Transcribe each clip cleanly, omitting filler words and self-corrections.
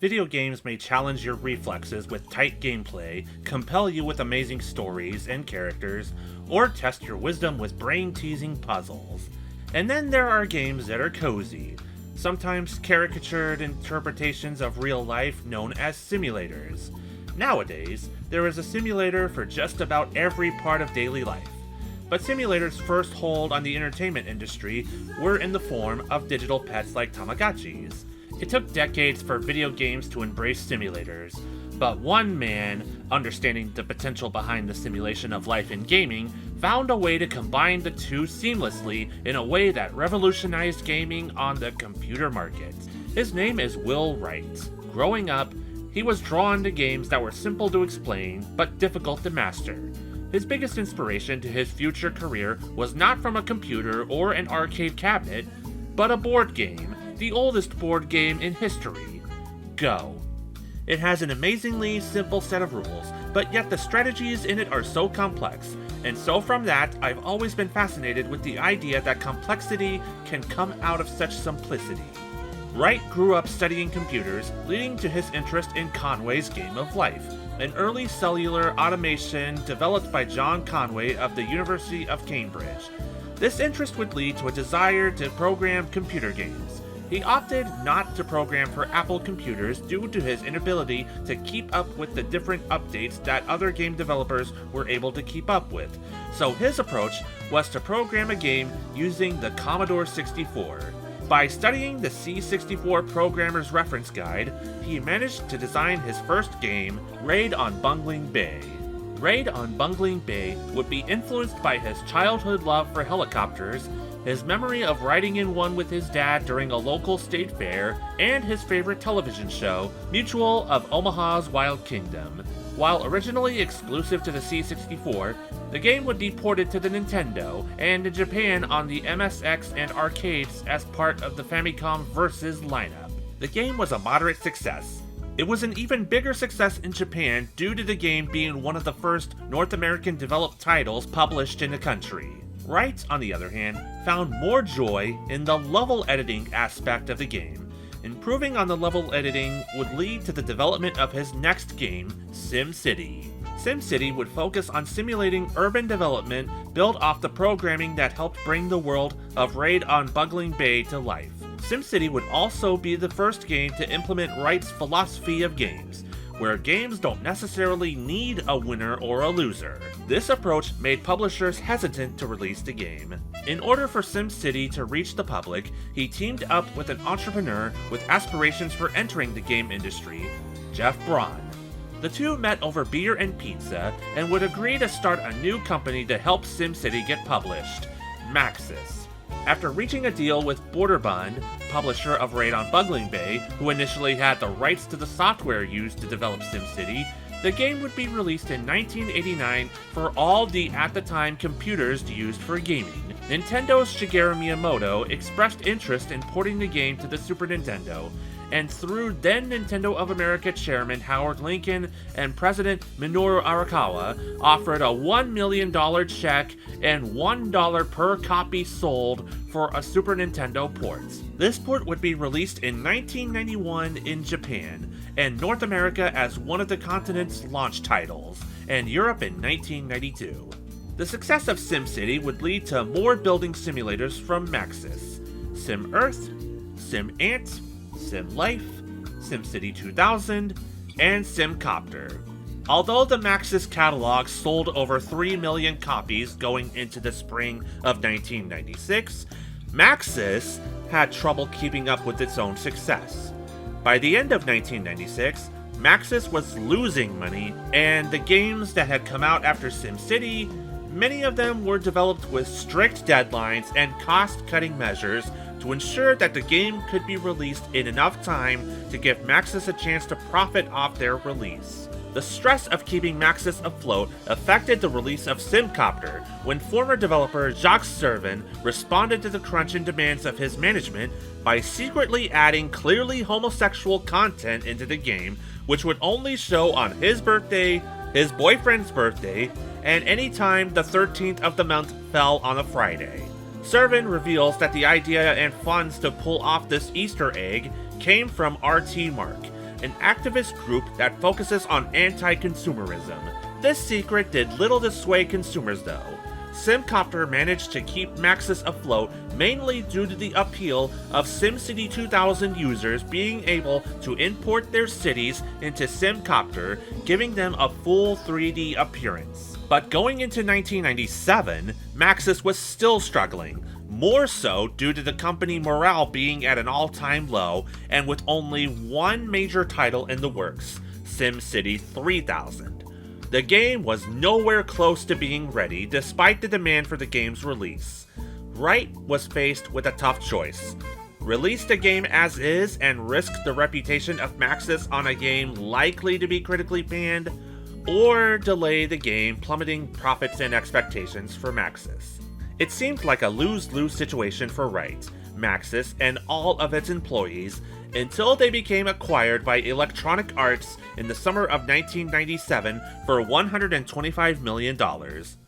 Video games may challenge your reflexes with tight gameplay, compel you with amazing stories and characters, or test your wisdom with brain-teasing puzzles. And then there are games that are cozy, sometimes caricatured interpretations of real life known as simulators. Nowadays, there is a simulator for just about every part of daily life. But simulators' first hold on the entertainment industry were in the form of digital pets like Tamagotchis. It took decades for video games to embrace simulators, but one man, understanding the potential behind the simulation of life in gaming, found a way to combine the two seamlessly in a way that revolutionized gaming on the computer market. His name is Will Wright. Growing up, he was drawn to games that were simple to explain, but difficult to master. His biggest inspiration to his future career was not from a computer or an arcade cabinet, but a board game, the oldest board game in history, Go. It has an amazingly simple set of rules, but yet the strategies in it are so complex, and so from that, I've always been fascinated with the idea that complexity can come out of such simplicity. Wright grew up studying computers, leading to his interest in Conway's Game of Life, an early cellular automation developed by John Conway of the University of Cambridge. This interest would lead to a desire to program computer games. He opted not to program for Apple computers due to his inability to keep up with the different updates that other game developers were able to keep up with, so his approach was to program a game using the Commodore 64. By studying the C64 Programmer's Reference Guide, he managed to design his first game, Raid on Bungling Bay. Raid on Bungling Bay would be influenced by his childhood love for helicopters, his memory of riding in one with his dad during a local state fair, and his favorite television show, Mutual of Omaha's Wild Kingdom. While originally exclusive to the C64, the game would be ported to the Nintendo, and in Japan on the MSX and arcades as part of the Famicom Versus lineup. The game was a moderate success. It was an even bigger success in Japan due to the game being one of the first North American developed titles published in the country. Wright, on the other hand, found more joy in the level editing aspect of the game. Improving on the level editing would lead to the development of his next game, SimCity. SimCity would focus on simulating urban development built off the programming that helped bring the world of Raid on Bungling Bay to life. SimCity would also be the first game to implement Wright's philosophy of games, where games don't necessarily need a winner or a loser. This approach made publishers hesitant to release the game. In order for SimCity to reach the public, he teamed up with an entrepreneur with aspirations for entering the game industry, Jeff Braun. The two met over beer and pizza and would agree to start a new company to help SimCity get published, Maxis. After reaching a deal with Borderbund, publisher of Raid on Bungling Bay, who initially had the rights to the software used to develop SimCity, the game would be released in 1989 for all the at-the-time computers used for gaming. Nintendo's Shigeru Miyamoto expressed interest in porting the game to the Super Nintendo, and through then Nintendo of America chairman Howard Lincoln and President Minoru Arakawa, offered a $1 million check and $1 per copy sold for a Super Nintendo port. This port would be released in 1991 in Japan, and North America as one of the continent's launch titles, and Europe in 1992. The success of SimCity would lead to more building simulators from Maxis: Sim Earth, Sim Ant, Sim Life, SimCity 2000, and SimCopter. Although the Maxis catalog sold over 3 million copies going into the spring of 1996, Maxis had trouble keeping up with its own success. By the end of 1996, Maxis was losing money, and the games that had come out after SimCity, many of them were developed with strict deadlines and cost-cutting measures to ensure that the game could be released in enough time to give Maxis a chance to profit off their release. The stress of keeping Maxis afloat affected the release of SimCopter when former developer Jacques Servin responded to the crunch and demands of his management by secretly adding clearly homosexual content into the game, which would only show on his birthday, his boyfriend's birthday, and any time the 13th of the month fell on a Friday. Servin reveals that the idea and funds to pull off this Easter egg came from RTMark, an activist group that focuses on anti-consumerism. This secret did little to sway consumers though. Simcopter managed to keep Maxis afloat mainly due to the appeal of SimCity 2000 users being able to import their cities into Simcopter, giving them a full 3D appearance. But going into 1997, Maxis was still struggling, more so due to the company morale being at an all-time low and with only one major title in the works, SimCity 3000. The game was nowhere close to being ready despite the demand for the game's release. Wright was faced with a tough choice. Release the game as is and risk the reputation of Maxis on a game likely to be critically panned, or delay the game, plummeting profits and expectations for Maxis. It seemed like a lose-lose situation for Wright, Maxis, and all of its employees until they became acquired by Electronic Arts in the summer of 1997 for $125 million.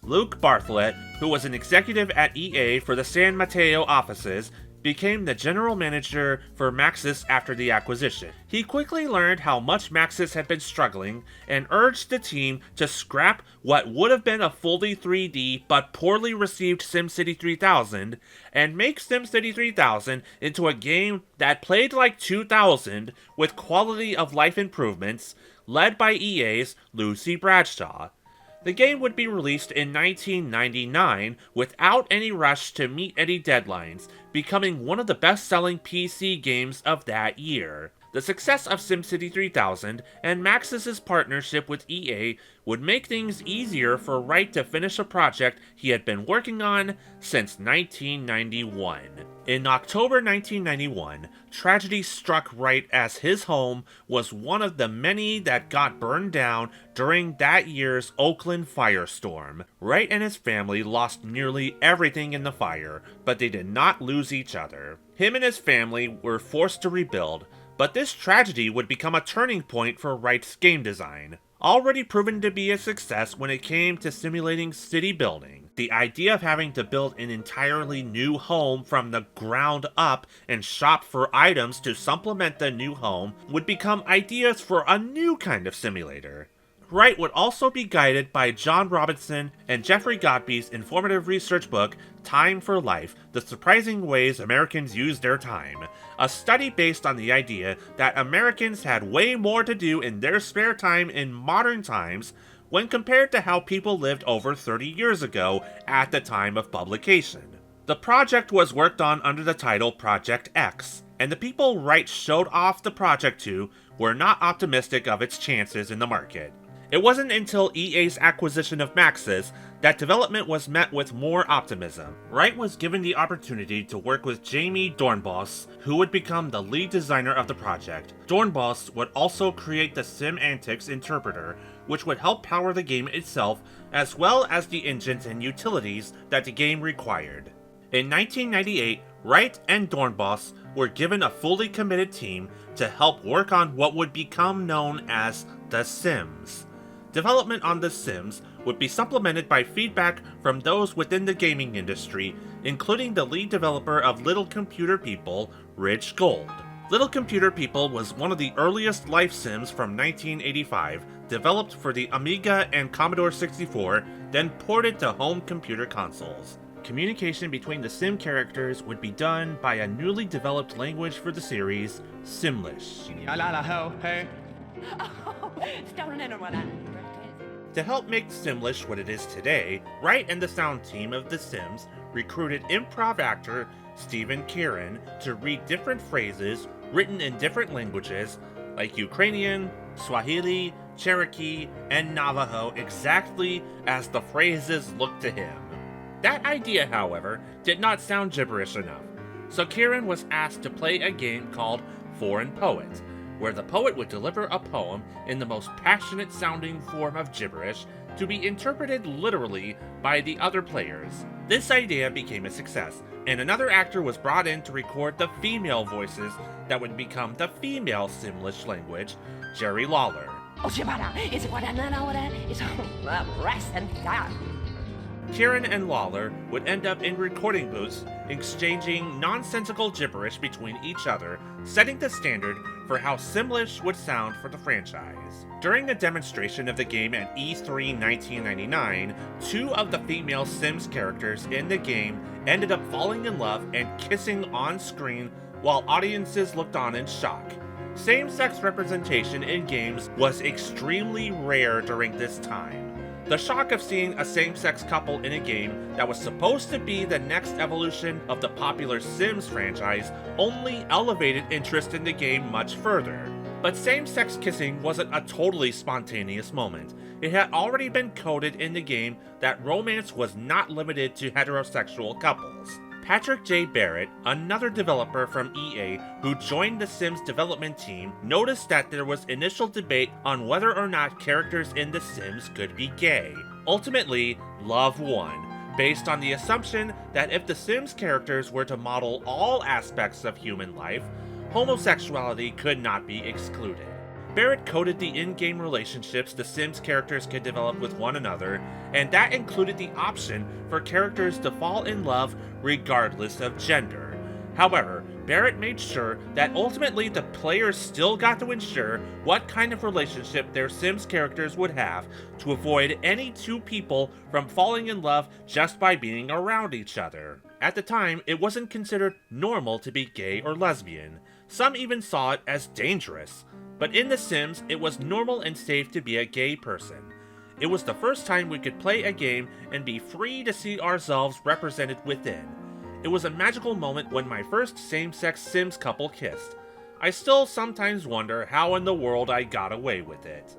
Luke Bartlett, who was an executive at EA for the San Mateo offices, became the general manager for Maxis after the acquisition. He quickly learned how much Maxis had been struggling and urged the team to scrap what would have been a fully 3D but poorly received SimCity 3000 and make SimCity 3000 into a game that played like 2000 with quality of life improvements, led by EA's Lucy Bradshaw. The game would be released in 1999 without any rush to meet any deadlines, becoming one of the best-selling PC games of that year. The success of SimCity 3000 and Maxis' partnership with EA would make things easier for Wright to finish a project he had been working on since 1991. In October 1991, tragedy struck Wright as his home was one of the many that got burned down during that year's Oakland firestorm. Wright and his family lost nearly everything in the fire, but they did not lose each other. Him and his family were forced to rebuild, but this tragedy would become a turning point for Wright's game design. Already proven to be a success when it came to simulating city building, the idea of having to build an entirely new home from the ground up and shop for items to supplement the new home would become ideas for a new kind of simulator. Wright would also be guided by John Robinson and Jeffrey Godby's informative research book, Time for Life: The Surprising Ways Americans Use Their Time, a study based on the idea that Americans had way more to do in their spare time in modern times when compared to how people lived over 30 years ago at the time of publication. The project was worked on under the title Project X, and the people Wright showed off the project to were not optimistic of its chances in the market. It wasn't until EA's acquisition of Maxis that development was met with more optimism. Wright was given the opportunity to work with Jamie Dornbos, who would become the lead designer of the project. Dornbos would also create the SimAntics interpreter, which would help power the game itself, as well as the engines and utilities that the game required. In 1998, Wright and Dornbos were given a fully committed team to help work on what would become known as The Sims. Development on The Sims would be supplemented by feedback from those within the gaming industry, including the lead developer of Little Computer People, Rich Gold. Little Computer People was one of the earliest life sims from 1985, developed for the Amiga and Commodore 64, then ported to home computer consoles. Communication between the sim characters would be done by a newly developed language for the series, Simlish. To help make Simlish what it is today, Wright and the sound team of The Sims recruited improv actor Stephen Kieran to read different phrases written in different languages like Ukrainian, Swahili, Cherokee, and Navajo exactly as the phrases looked to him. That idea, however, did not sound gibberish enough, so Kieran was asked to play a game called Foreign Poet, where the poet would deliver a poem in the most passionate sounding form of gibberish to be interpreted literally by the other players. This idea became a success, and another actor was brought in to record the female voices that would become the female Simlish language, Jerry Lawler. Kieran and Lawler would end up in recording booths, exchanging nonsensical gibberish between each other, setting the standard for how Simlish would sound for the franchise. During a demonstration of the game at E3 1999, 2 of the female Sims characters in the game ended up falling in love and kissing on screen while audiences looked on in shock. Same-sex representation in games was extremely rare during this time. The shock of seeing a same-sex couple in a game that was supposed to be the next evolution of the popular Sims franchise only elevated interest in the game much further. But same-sex kissing wasn't a totally spontaneous moment. It had already been coded in the game that romance was not limited to heterosexual couples. Patrick J. Barrett, another developer from EA who joined the Sims development team, noticed that there was initial debate on whether or not characters in The Sims could be gay. Ultimately, love won, based on the assumption that if the Sims characters were to model all aspects of human life, homosexuality could not be excluded. Barrett coded the in-game relationships the Sims characters could develop with one another, and that included the option for characters to fall in love regardless of gender. However, Barrett made sure that ultimately the players still got to ensure what kind of relationship their Sims characters would have to avoid any 2 people from falling in love just by being around each other. At the time, it wasn't considered normal to be gay or lesbian. Some even saw it as dangerous. But in The Sims, it was normal and safe to be a gay person. It was the first time we could play a game and be free to see ourselves represented within. It was a magical moment when my first same-sex Sims couple kissed. I still sometimes wonder how in the world I got away with it.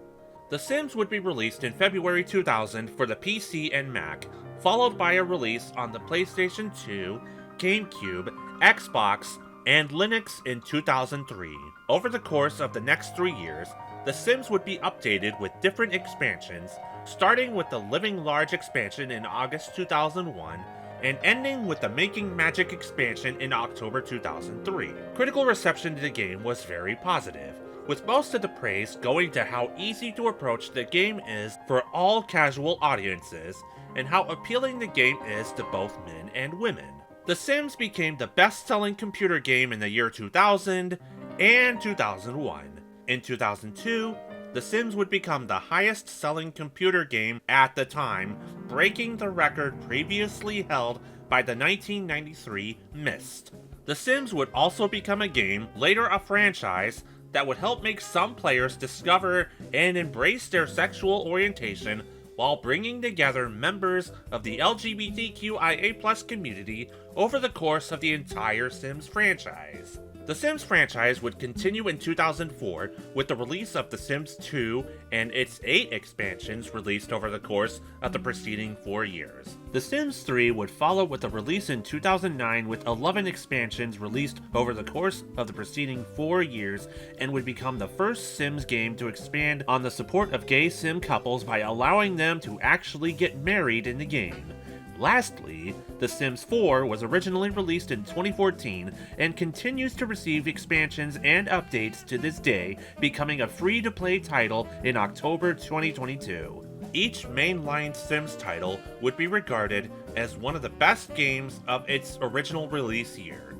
The Sims would be released in February 2000 for the PC and Mac, followed by a release on the PlayStation 2, GameCube, Xbox, and Linux in 2003. Over the course of the next 3 years, The Sims would be updated with different expansions, starting with the Living Large expansion in August 2001, and ending with the Making Magic expansion in October 2003. Critical reception to the game was very positive, with most of the praise going to how easy to approach the game is for all casual audiences, and how appealing the game is to both men and women. The Sims became the best-selling computer game in the year 2000 and 2001. In 2002, The Sims would become the highest-selling computer game at the time, breaking the record previously held by the 1993 Myst. The Sims would also become a game, later a franchise, that would help make some players discover and embrace their sexual orientation while bringing together members of the LGBTQIA+ community over the course of the entire Sims franchise. The Sims franchise would continue in 2004 with the release of The Sims 2 and its 8 expansions released over the course of the preceding 4 years. The Sims 3 would follow with a release in 2009 with 11 expansions released over the course of the preceding 4 years, and would become the first Sims game to expand on the support of gay Sim couples by allowing them to actually get married in the game. Lastly, The Sims 4 was originally released in 2014 and continues to receive expansions and updates to this day, becoming a free-to-play title in October 2022. Each mainline Sims title would be regarded as one of the best games of its original release year.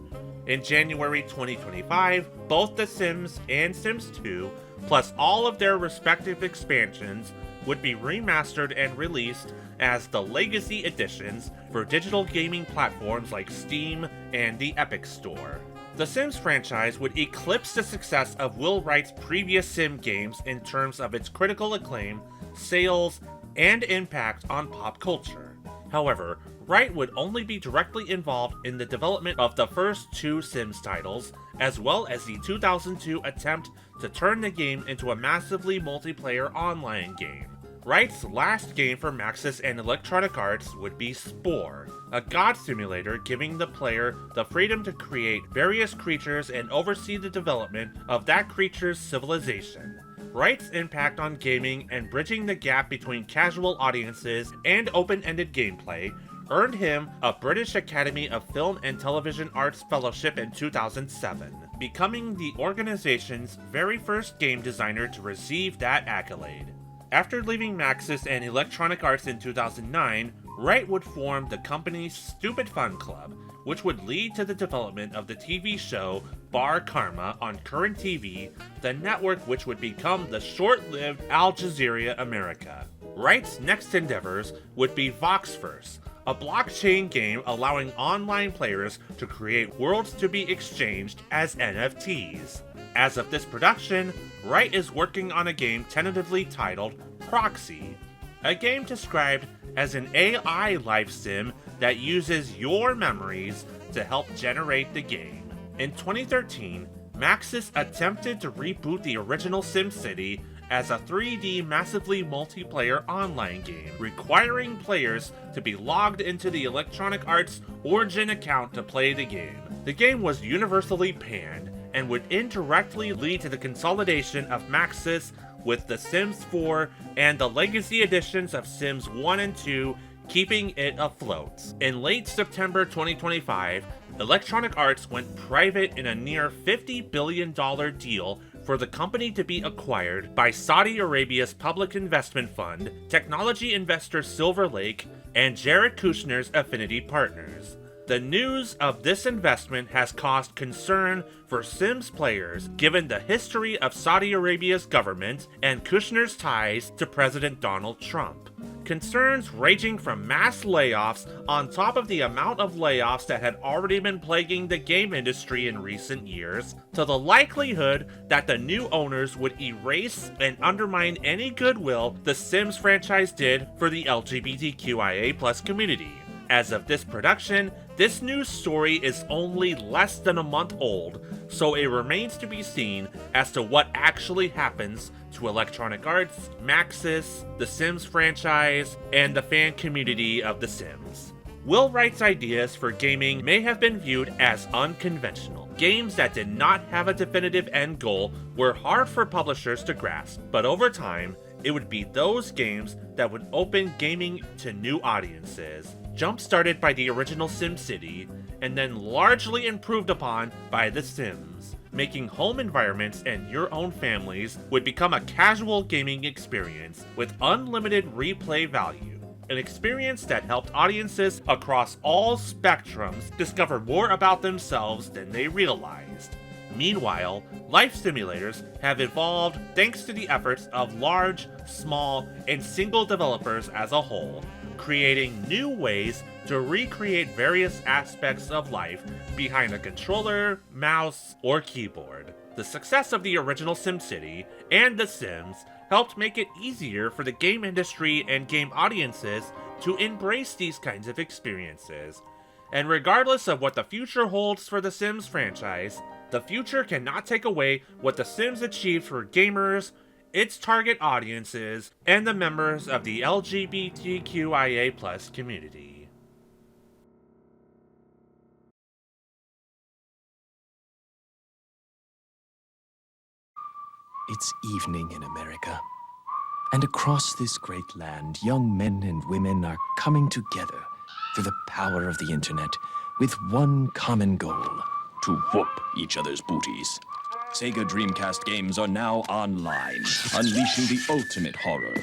In January 2025, both The Sims and Sims 2, plus all of their respective expansions, would be remastered and released as the Legacy Editions for digital gaming platforms like Steam and the Epic Store. The Sims franchise would eclipse the success of Will Wright's previous Sim games in terms of its critical acclaim, sales, and impact on pop culture. However, Wright would only be directly involved in the development of the first 2 Sims titles, as well as the 2002 attempt to turn the game into a massively multiplayer online game. Wright's last game for Maxis and Electronic Arts would be Spore, a god simulator giving the player the freedom to create various creatures and oversee the development of that creature's civilization. Wright's impact on gaming and bridging the gap between casual audiences and open-ended gameplay earned him a British Academy of Film and Television Arts Fellowship in 2007, becoming the organization's very first game designer to receive that accolade. After leaving Maxis and Electronic Arts in 2009, Wright would form the company's Stupid Fun Club, which would lead to the development of the TV show Bar Karma on Current TV, the network which would become the short-lived Al Jazeera America. Wright's next endeavors would be Voxverse, a blockchain game allowing online players to create worlds to be exchanged as NFTs. As of this production, Wright is working on a game tentatively titled Proxy, a game described as an AI life sim that uses your memories to help generate the game. In 2013, Maxis attempted to reboot the original SimCity as a 3D massively multiplayer online game, requiring players to be logged into the Electronic Arts Origin account to play the game. The game was universally panned and would indirectly lead to the consolidation of Maxis with The Sims 4 and the legacy editions of Sims 1 and 2, keeping it afloat. In late September 2025, Electronic Arts went private in a near $50 billion deal for the company to be acquired by Saudi Arabia's public investment fund, technology investor Silver Lake, and Jared Kushner's Affinity Partners. The news of this investment has caused concern for Sims players given the history of Saudi Arabia's government and Kushner's ties to President Donald Trump. Concerns ranging from mass layoffs on top of the amount of layoffs that had already been plaguing the game industry in recent years, to the likelihood that the new owners would erase and undermine any goodwill the Sims franchise did for the LGBTQIA+ community. As of this production, this news story is only less than a month old, so it remains to be seen as to what actually happens to Electronic Arts, Maxis, the Sims franchise, and the fan community of The Sims. Will Wright's ideas for gaming may have been viewed as unconventional. Games that did not have a definitive end goal were hard for publishers to grasp, but over time, it would be those games that would open gaming to new audiences, jump-started by the original SimCity, and then largely improved upon by The Sims, making home environments and your own families would become a casual gaming experience with unlimited replay value. An experience that helped audiences across all spectrums discover more about themselves than they realized. Meanwhile, life simulators have evolved thanks to the efforts of large, small, and single developers as a whole, creating new ways to recreate various aspects of life behind a controller, mouse, or keyboard. The success of the original SimCity and The Sims helped make it easier for the game industry and game audiences to embrace these kinds of experiences. And regardless of what the future holds for the Sims franchise, the future cannot take away what The Sims achieved for gamers, its target audiences, and the members of the LGBTQIA+ community. It's evening in America, and across this great land, young men and women are coming together through the power of the internet with one common goal: to whoop each other's booties. Sega Dreamcast games are now online, unleashing the ultimate horror,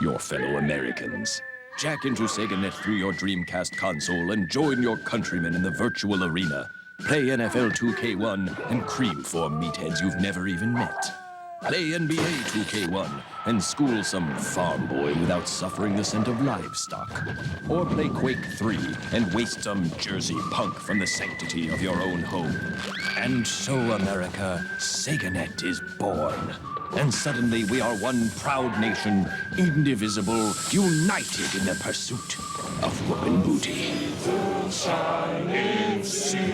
your fellow Americans. Jack into SegaNet through your Dreamcast console and join your countrymen in the virtual arena. Play NFL 2K1 and cream for meatheads you've never even met. Play NBA 2K1 and school some farm boy without suffering the scent of livestock. Or play Quake 3 and waste some Jersey punk from the sanctity of your own home. And so, America, SegaNet is born. And suddenly we are one proud nation, indivisible, united in the pursuit of whoopin' booty. Shining sea.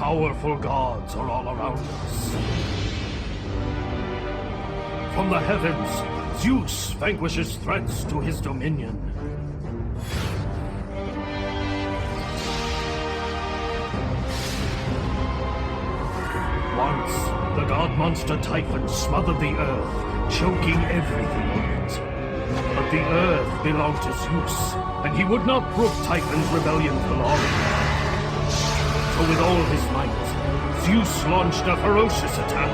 Powerful gods are all around us. From the heavens, Zeus vanquishes threats to his dominion. Once, the god monster Typhon smothered the earth, choking everything on it. But the earth belonged to Zeus, and he would not brook Typhon's rebellion for long. So with all his might, Zeus launched a ferocious attack.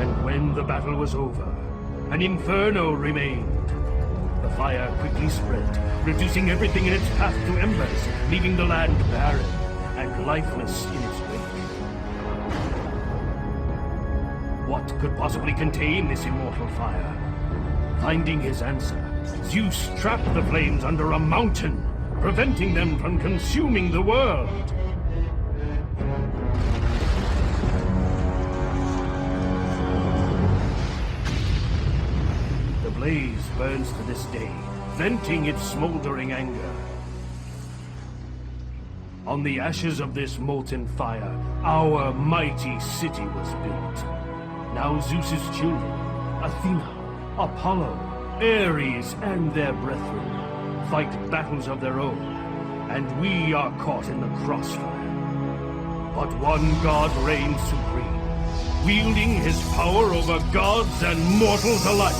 And when the battle was over, an inferno remained. The fire quickly spread, reducing everything in its path to embers, leaving the land barren and lifeless in its wake. What could possibly contain this immortal fire? Finding his answer, Zeus trapped the flames under a mountain, preventing them from consuming the world. The blaze burns to this day, venting its smoldering anger. On the ashes of this molten fire, our mighty city was built. Now Zeus's children, Athena, Apollo, Ares, and their brethren fight battles of their own, and we are caught in the crossfire. But one god reigns supreme, wielding his power over gods and mortals alike.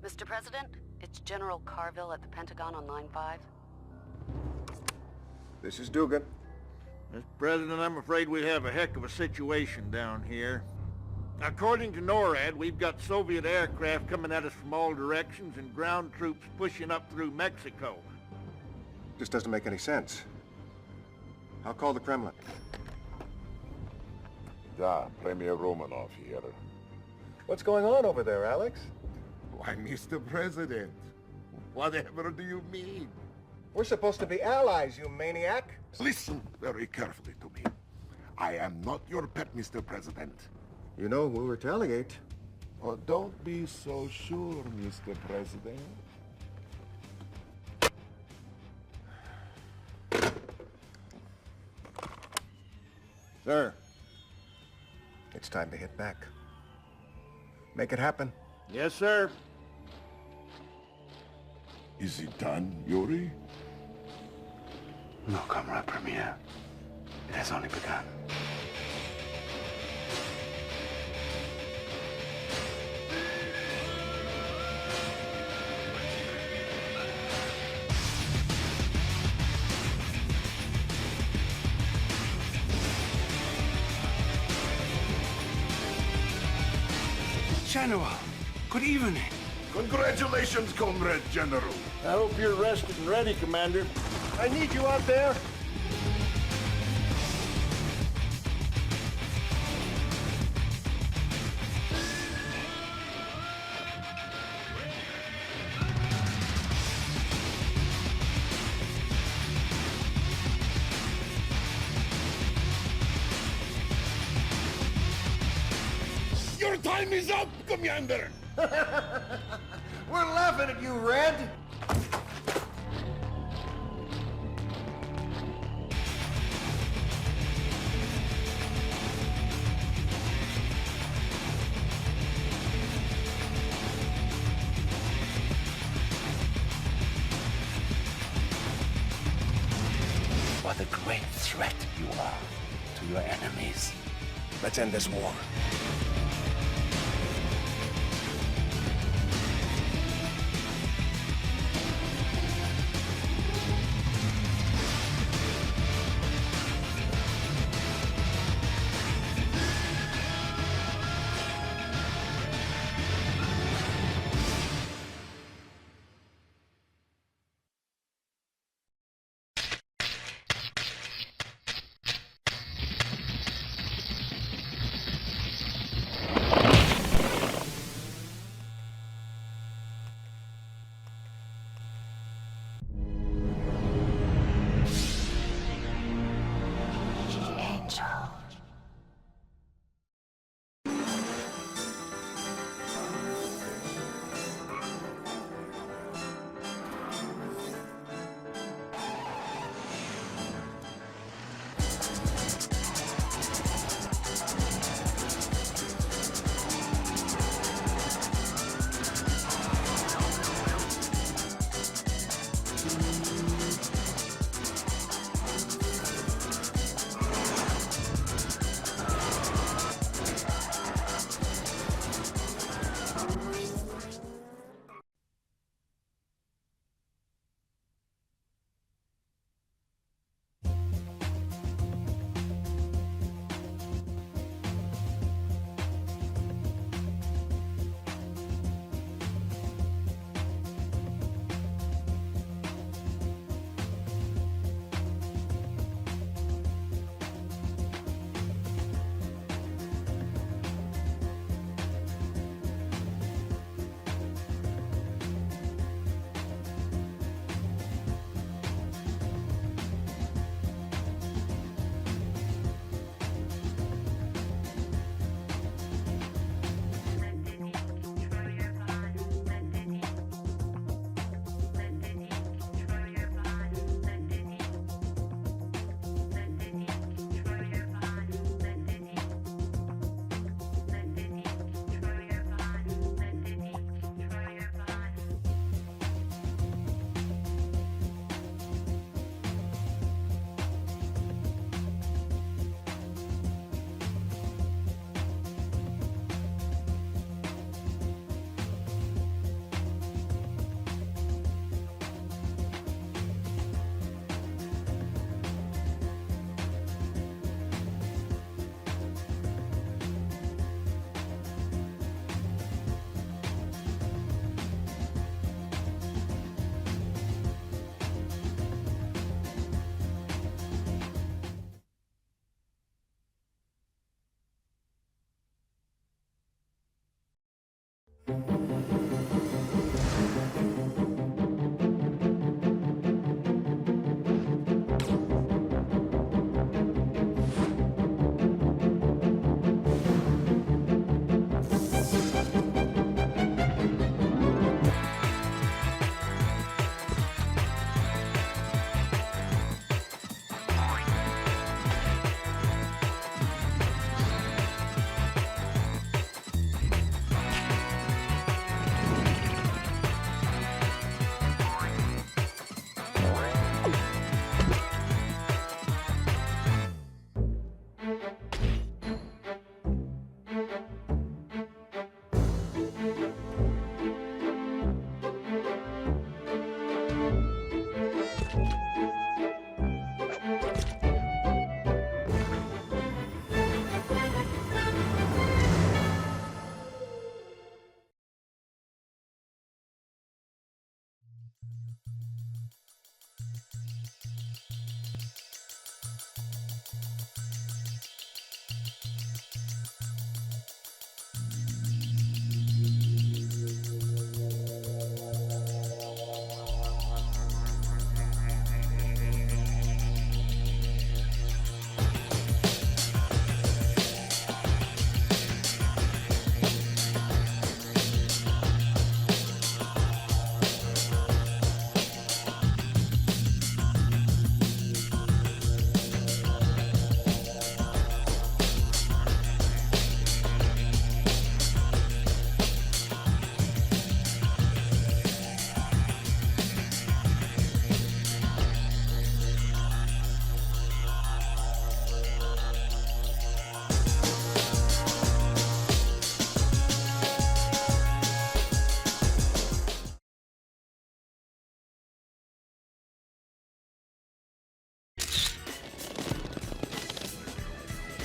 Mr. President, it's General Carville at the Pentagon on line 5. This is Dugan. Mr. President, I'm afraid we have a heck of a situation down here. According to NORAD, we've got Soviet aircraft coming at us from all directions and ground troops pushing up through Mexico. This doesn't make any sense. I'll call the Kremlin. Da, Premier Romanov here. What's going on over there, Alex? Why, Mr. President, whatever do you mean? We're supposed to be allies, you maniac. Listen very carefully to me. I am not your pet, Mr. President. You know we'll retaliate. Oh, don't be so sure, Mr. President. Sir, it's time to hit back. Make it happen. Yes, sir. Is it done, Yuri? No, Comrade Premier. It has only begun. General, good evening. Congratulations, Comrade General. I hope you're rested and ready, Commander. I need you out there. Your time is up, Commander! We're laughing at you, Red. what a great threat you are to your enemies. Let's end this war.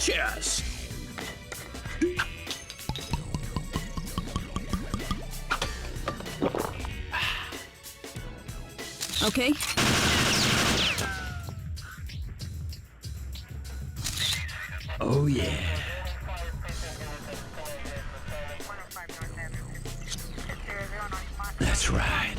Cheers! Okay. Oh yeah. That's right.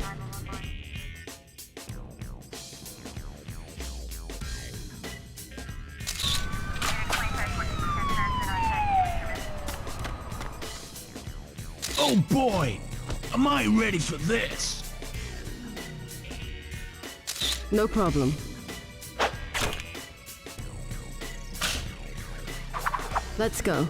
Oh boy, am I ready for this? No problem. Let's go.